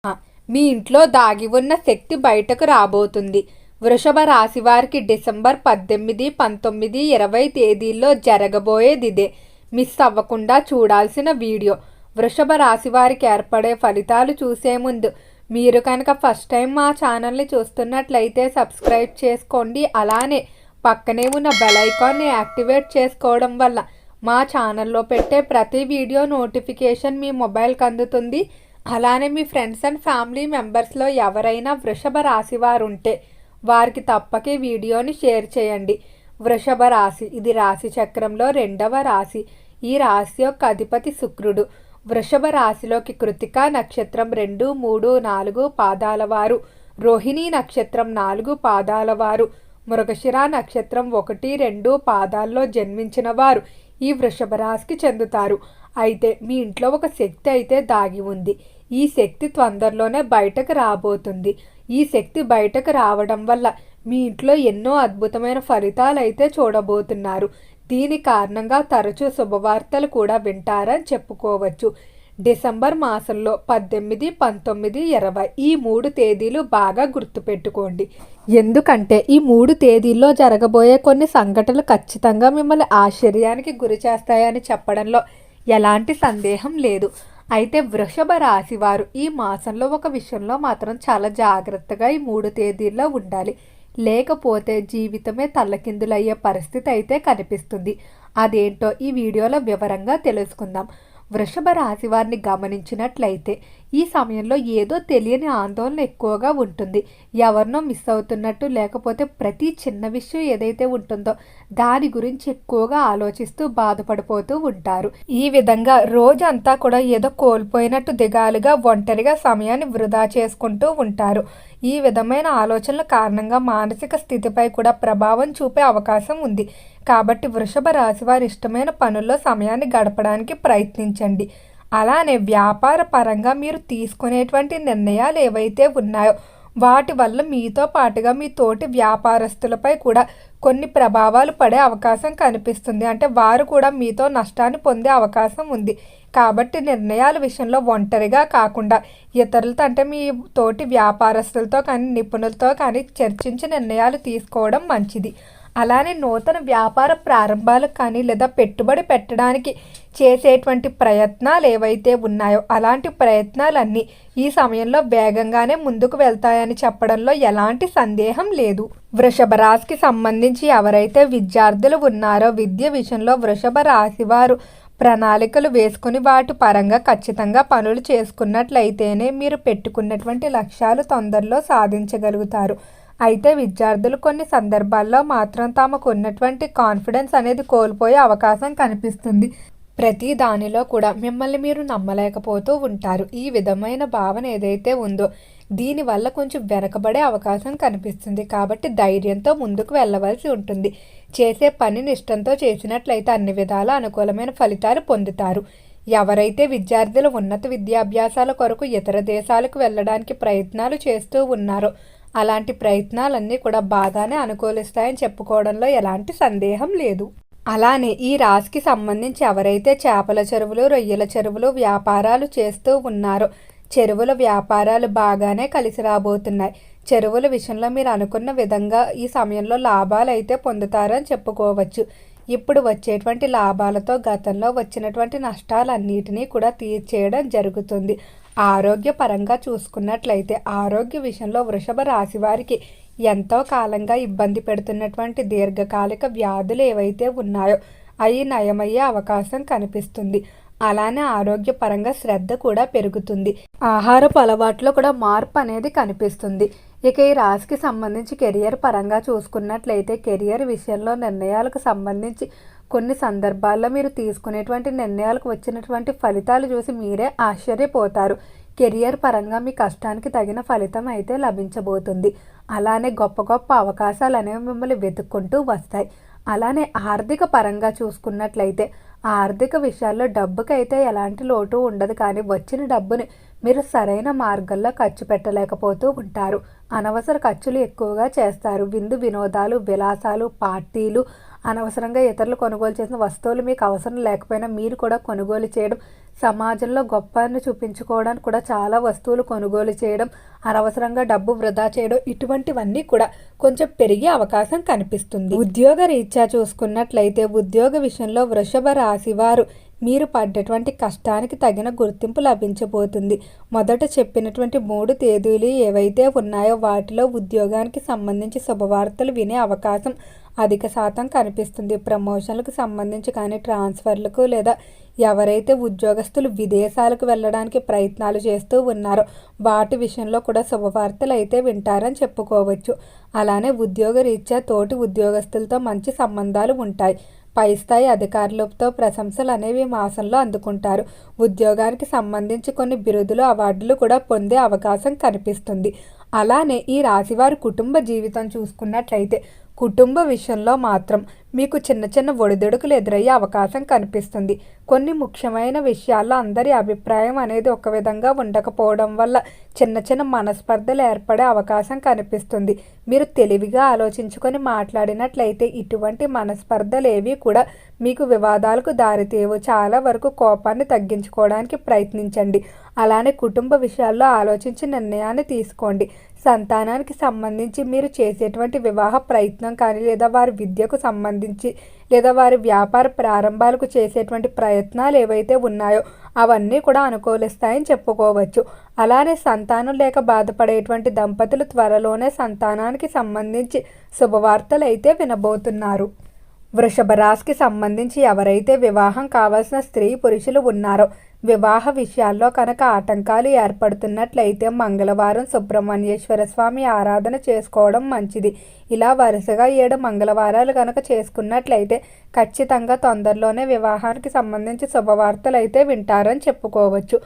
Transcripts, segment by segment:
మీ ఇంట్లో దాగి ఉన్న శక్తి బయటకు రాబోతుంది. వృషభ రాశి వారికి డిసెంబర్ 18, 19, 20 తేదీల్లో జరగబోయేది ఇదే. మిస్ అవ్వకుండా చూడాల్సిన వీడియో. వృషభ రాశి వారికి ఏర్పడే ఫలితాలు చూసే ముందు మీరు కనుక ఫస్ట్ టైం మా ఛానల్ని చూస్తున్నట్లయితే సబ్స్క్రైబ్ చేసుకోండి. అలానే పక్కనే ఉన్న బెల్ ఐకాన్ని యాక్టివేట్ చేసుకోవడం వల్ల మా ఛానల్లో పెట్టే ప్రతి వీడియో నోటిఫికేషన్ మీ మొబైల్కి అందుతుంది. అలానే మీ ఫ్రెండ్స్ అండ్ ఫ్యామిలీ మెంబర్స్లో ఎవరైనా వృషభ రాశి వారు ఉంటే వారికి తప్పక ఈ వీడియోని షేర్ చేయండి. వృషభ రాశి ఇది రాశి చక్రంలో 2వ రాశి. ఈ రాశి యొక్క అధిపతి శుక్రుడు. వృషభ రాశిలోకి కృతిక నక్షత్రం 2, 3, 4 పాదాల వారు, రోహిణీ నక్షత్రం 4 పాదాల వారు, మృగశిర నక్షత్రం 1, 2 పాదాల్లో జన్మించిన వారు ఈ వృషభ రాశికి చెందుతారు. అయితే మీ ఇంట్లో ఒక శక్తి అయితే దాగి ఉంది. ఈ శక్తి తొందరలోనే బయటకు రాబోతుంది. ఈ శక్తి బయటకు రావడం వల్ల మీ ఇంట్లో ఎన్నో అద్భుతమైన ఫలితాలు అయితే చూడబోతున్నారు. దీని కారణంగా తరచూ శుభవార్తలు కూడా వింటారని చెప్పుకోవచ్చు. డిసెంబర్ మాసంలో 18, 19, 20 ఈ 3 తేదీలు బాగా గుర్తుపెట్టుకోండి. ఎందుకంటే ఈ 3 తేదీల్లో జరగబోయే కొన్ని సంఘటనలు ఖచ్చితంగా మిమ్మల్ని ఆశ్చర్యానికి గురి చేస్తాయని చెప్పడంలో ఎలాంటి సందేహం లేదు. అయితే వృషభ రాశి వారు ఈ మాసంలో ఒక విషయంలో మాత్రం చాలా జాగ్రత్తగా ఈ 3 తేదీల్లో ఉండాలి. లేకపోతే జీవితమే తల్లకిందులయ్యే పరిస్థితి అయితే కనిపిస్తుంది. అదేంటో ఈ వీడియోలో వివరంగా తెలుసుకుందాం. వృషభ రాశి వారిని గమనించినట్లయితే ఈ సమయంలో ఏదో తెలియని ఆందోళన ఎక్కువగా ఉంటుంది. ఎవరినో మిస్ అవుతున్నట్టు, లేకపోతే ప్రతి చిన్న విషయం ఏదైతే ఉంటుందో దాని గురించి ఎక్కువగా ఆలోచిస్తూ బాధపడిపోతూ ఉంటారు. ఈ విధంగా రోజంతా కూడా ఏదో కోల్పోయినట్టు దిగాలుగా ఒంటరిగా సమయాన్ని వృధా చేసుకుంటూ ఉంటారు. ఈ విధమైన ఆలోచనల కారణంగా మానసిక స్థితిపై కూడా ప్రభావం చూపే అవకాశం ఉంది. కాబట్టి వృషభ రాశి వారి ఇష్టమైన పనుల్లో సమయాన్ని గడపడానికి ప్రయత్నించండి. అలానే వ్యాపార పరంగా మీరు తీసుకునేటువంటి నిర్ణయాలు ఏవైతే ఉన్నాయో వాటి వల్ల మీతో పాటుగా మీ తోటి వ్యాపారస్తులపై కూడా కొన్ని ప్రభావాలు పడే అవకాశం కనిపిస్తుంది. అంటే వారు కూడా మీతో నష్టాన్ని పొందే అవకాశం ఉంది. కాబట్టి నిర్ణయాల విషయంలో ఒంటరిగా కాకుండా ఇతరులతో, అంటే మీ తోటి వ్యాపారస్తులతో కానీ నిపుణులతో కానీ చర్చించి నిర్ణయాలు తీసుకోవడం మంచిది. అలానే నూతన వ్యాపార ప్రారంభాలకు కానీ లేదా పెట్టుబడి పెట్టడానికి చేసేటువంటి ప్రయత్నాలు ఏవైతే ఉన్నాయో అలాంటి ప్రయత్నాలన్నీ ఈ సమయంలో వేగంగానే ముందుకు వెళ్తాయని చెప్పడంలో ఎలాంటి సందేహం లేదు. వృషభ రాశికి సంబంధించి ఎవరైతే విద్యార్థులు ఉన్నారో విద్య విషయంలో వృషభ రాశి వారు ప్రణాళికలు వేసుకుని వాటి పరంగా ఖచ్చితంగా పనులు చేసుకున్నట్లయితేనే మీరు పెట్టుకున్నటువంటి లక్ష్యాలు తొందరలో సాధించగలుగుతారు. అయితే విద్యార్థులు కొన్ని సందర్భాల్లో మాత్రం తమకు ఉన్నటువంటి కాన్ఫిడెన్స్ అనేది కోల్పోయే అవకాశం కనిపిస్తుంది. ప్రతి దానిలో కూడా మిమ్మల్ని మీరు నమ్మలేకపోతూ ఉంటారు. ఈ విధమైన భావన ఏదైతే ఉందో దీనివల్ల కొంచెం వెనకబడే అవకాశం కనిపిస్తుంది. కాబట్టి ధైర్యంతో ముందుకు వెళ్ళవలసి ఉంటుంది. చేసే పనిని ఇష్టంతో చేసినట్లయితే అన్ని విధాల అనుకూలమైన ఫలితాలు పొందుతారు. ఎవరైతే విద్యార్థులు ఉన్నత విద్యాభ్యాసాల కొరకు ఇతర దేశాలకు వెళ్ళడానికి ప్రయత్నాలు చేస్తూ ఉన్నారో అలాంటి ప్రయత్నాలన్నీ కూడా బాగానే అనుకూలిస్తాయని చెప్పుకోవడంలో ఎలాంటి సందేహం లేదు. అలానే ఈ రాశికి సంబంధించి ఎవరైతే చేపల చెరువులు, రొయ్యల చెరువులు వ్యాపారాలు చేస్తూ ఉన్నారో చెరువుల వ్యాపారాలు బాగానే కలిసి రాబోతున్నాయి. చెరువుల విషయంలో మీరు అనుకున్న విధంగా ఈ సమయంలో లాభాలు అయితే పొందుతారని చెప్పుకోవచ్చు. ఇప్పుడు వచ్చేటువంటి లాభాలతో గతంలో వచ్చినటువంటి నష్టాలన్నిటినీ కూడా తీర్చేయడం జరుగుతుంది. ఆరోగ్యపరంగా చూసుకున్నట్లయితే ఆరోగ్య విషయంలో వృషభ రాశి వారికి ఎంతో కాలంగా ఇబ్బంది పెడుతున్నటువంటి దీర్ఘకాలిక వ్యాధులు ఏవైతే ఉన్నాయో అవి నయమయ్యే అవకాశం కనిపిస్తుంది. అలానే ఆరోగ్యపరంగా శ్రద్ధ కూడా పెరుగుతుంది. ఆహారపు అలవాట్లో కూడా మార్పు అనేది కనిపిస్తుంది. ఇక ఈ రాశికి సంబంధించి కెరియర్ పరంగా చూసుకున్నట్లయితే కెరియర్ విషయంలో నిర్ణయాలకు సంబంధించి కొన్ని సందర్భాల్లో మీరు తీసుకునేటువంటి నిర్ణయాలకు వచ్చినటువంటి ఫలితాలు చూసి మీరే ఆశ్చర్యపోతారు. కెరియర్ పరంగా మీ కష్టానికి తగిన ఫలితం అయితే లభించబోతుంది. అలానే గొప్ప గొప్ప అవకాశాలు అనేవి మిమ్మల్ని వెతుక్కుంటూ వస్తాయి. అలానే ఆర్థిక పరంగా చూసుకున్నట్లయితే ఆర్థిక విషయాల్లో డబ్బుకైతే ఎలాంటి లోటు ఉండదు. కానీ వచ్చిన డబ్బుని మీరు సరైన మార్గంలో ఖర్చు పెట్టలేకపోతూ ఉంటారు. అనవసర ఖర్చులు ఎక్కువగా చేస్తారు. విందు వినోదాలు, విలాసాలు, పార్టీలు, అనవసరంగా ఇతరులు కొనుగోలు చేసిన వస్తువులు మీకు అవసరం లేకపోయినా మీరు కూడా కొనుగోలు చేయడం, సమాజంలో గొప్పని చూపించుకోవడానికి కూడా చాలా వస్తువులు కొనుగోలు చేయడం, అనవసరంగా డబ్బు వృధా చేయడం ఇటువంటివన్నీ కూడా కొంచెం పెరిగే అవకాశం కనిపిస్తుంది. ఉద్యోగ రీత్యా చూసుకున్నట్లయితే ఉద్యోగ విషయంలో వృషభ రాశి వారు మీరు పడ్డటువంటి కష్టానికి తగిన గుర్తింపు లభించబోతుంది. మొదట చెప్పినటువంటి 3 తేదీలు ఏవైతే ఉన్నాయో వాటిలో ఉద్యోగానికి సంబంధించి శుభవార్తలు వినే అవకాశం అధిక శాతం కనిపిస్తుంది. ప్రమోషన్లకు సంబంధించి కానీ, ట్రాన్స్ఫర్లకు లేదా ఎవరైతే ఉద్యోగస్తులు విదేశాలకు వెళ్ళడానికి ప్రయత్నాలు చేస్తూ ఉన్నారో వాటి విషయంలో కూడా శుభవార్తలు అయితే వింటారని చెప్పుకోవచ్చు. అలానే ఉద్యోగ రీత్యా తోటి ఉద్యోగస్తులతో మంచి సంబంధాలు ఉంటాయి. పై స్థాయి అధికారులతో ప్రశంసలు అనేవి మాసంలో అందుకుంటారు. ఉద్యోగానికి సంబంధించి కొన్ని బిరుదులు, అవార్డులు కూడా పొందే అవకాశం కనిపిస్తుంది. అలానే ఈ రాశివారి కుటుంబ జీవితం చూసుకున్నట్లయితే కుటుంబ విషయంలో మాత్రం మీకు చిన్న చిన్న ఒడిదుడుకులు ఎదురయ్యే అవకాశం కనిపిస్తుంది. కొన్ని ముఖ్యమైన విషయాల్లో అందరి అభిప్రాయం అనేది ఒక విధంగా ఉండకపోవడం వల్ల చిన్న చిన్న మనస్పర్ధలు ఏర్పడే అవకాశం కనిపిస్తుంది. మీరు తెలివిగా ఆలోచించుకొని మాట్లాడినట్లయితే ఇటువంటి మనస్పర్ధలు ఏవి కూడా మీకు వివాదాలకు దారితీయవు. చాలా వరకు కోపాన్ని తగ్గించుకోవడానికి ప్రయత్నించండి. అలానే కుటుంబ విషయాల్లో ఆలోచించి నిర్ణయాన్ని తీసుకోండి. సంతానానికి సంబంధించి మీరు చేసేటువంటి వివాహ ప్రయత్నం కానీ, లేదా వారి విద్యకు సంబంధించి, లేదా వారి వ్యాపార ప్రారంభాలకు చేసేటువంటి ప్రయత్నాలు ఏవైతే ఉన్నాయో అవన్నీ కూడా అనుకూలిస్తాయని చెప్పుకోవచ్చు. అలానే సంతానం లేక బాధపడేటువంటి దంపతులు త్వరలోనే సంతానానికి సంబంధించి శుభవార్తలు అయితే వినబోతున్నారు. వృషభ రాశికి సంబంధించి ఎవరైతే వివాహం కావాల్సిన స్త్రీ పురుషులు ఉన్నారో వివాహ విషయాల్లో కనుక ఆటంకాలు ఏర్పడుతున్నట్లయితే మంగళవారం సుబ్రహ్మణ్యేశ్వర స్వామి ఆరాధన చేసుకోవడం మంచిది. ఇలా వరుసగా 7 మంగళవారాలు కనుక చేసుకున్నట్లయితే ఖచ్చితంగా తొందరలోనే వివాహానికి సంబంధించి శుభవార్తలు అయితే వింటారని చెప్పుకోవచ్చు.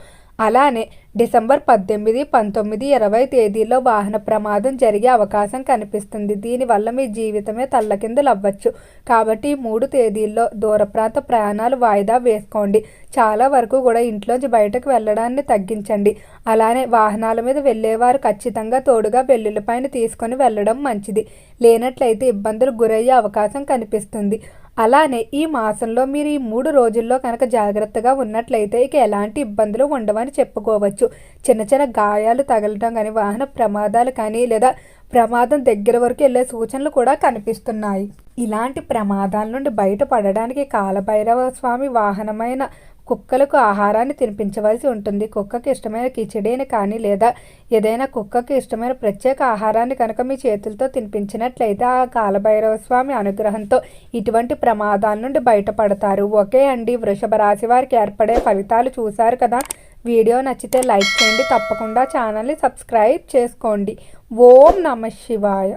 అలానే డిసెంబర్ 18, 19, 20 తేదీల్లో వాహన ప్రమాదం జరిగే అవకాశం కనిపిస్తుంది. దీనివల్ల మీ జీవితమే తల్లకిందులు అవ్వచ్చు. కాబట్టి ఈ 3 తేదీల్లో దూర ప్రాంత ప్రయాణాలు వాయిదా వేసుకోండి. చాలా వరకు కూడా ఇంట్లోంచి బయటకు వెళ్ళడాన్ని తగ్గించండి. అలానే వాహనాల మీద వెళ్ళేవారు ఖచ్చితంగా తోడుగా వెల్లుల్లిపైన తీసుకొని వెళ్ళడం మంచిది. లేనట్లయితే ఇబ్బందులు గురయ్యే అవకాశం కనిపిస్తుంది. అలానే ఈ మాసంలో మీరు ఈ 3 రోజుల్లో కనుక జాగ్రత్తగా ఉన్నట్లయితే ఇక ఎలాంటి ఇబ్బందులు ఉండవని చెప్పుకోవచ్చు. చిన్న చిన్న గాయాలు తగలటం కానీ, వాహన ప్రమాదాలు కానీ, లేదా ప్రమాదం దగ్గర వరకు వెళ్ళే సూచనలు కూడా కనిపిస్తున్నాయి. ఇలాంటి ప్రమాదాల నుండి బయటపడడానికి కాలభైరవ స్వామి వాహనమైన కుక్కలకు ఆహారాన్ని తినిపించవలసి ఉంటుంది. కుక్కకి ఇష్టమైన కిచిడీని కానీ, లేదా ఏదైనా కుక్కకి ఇష్టమైన ప్రత్యేక ఆహారాన్ని కనుక మీ చేతులతో తినిపించినట్లయితే ఆ కాలభైరవ స్వామి అనుగ్రహంతో ఇటువంటి ప్రమాదాల నుండి బయటపడతారు. ఓకే అండి, వృషభ రాశి వారికి ఏర్పడే ఫలితాలు చూశారు కదా. వీడియో నచ్చితే లైక్ చేయండి. తప్పకుండా ఛానల్ని సబ్స్క్రైబ్ చేసుకోండి. ఓం నమః శివాయ.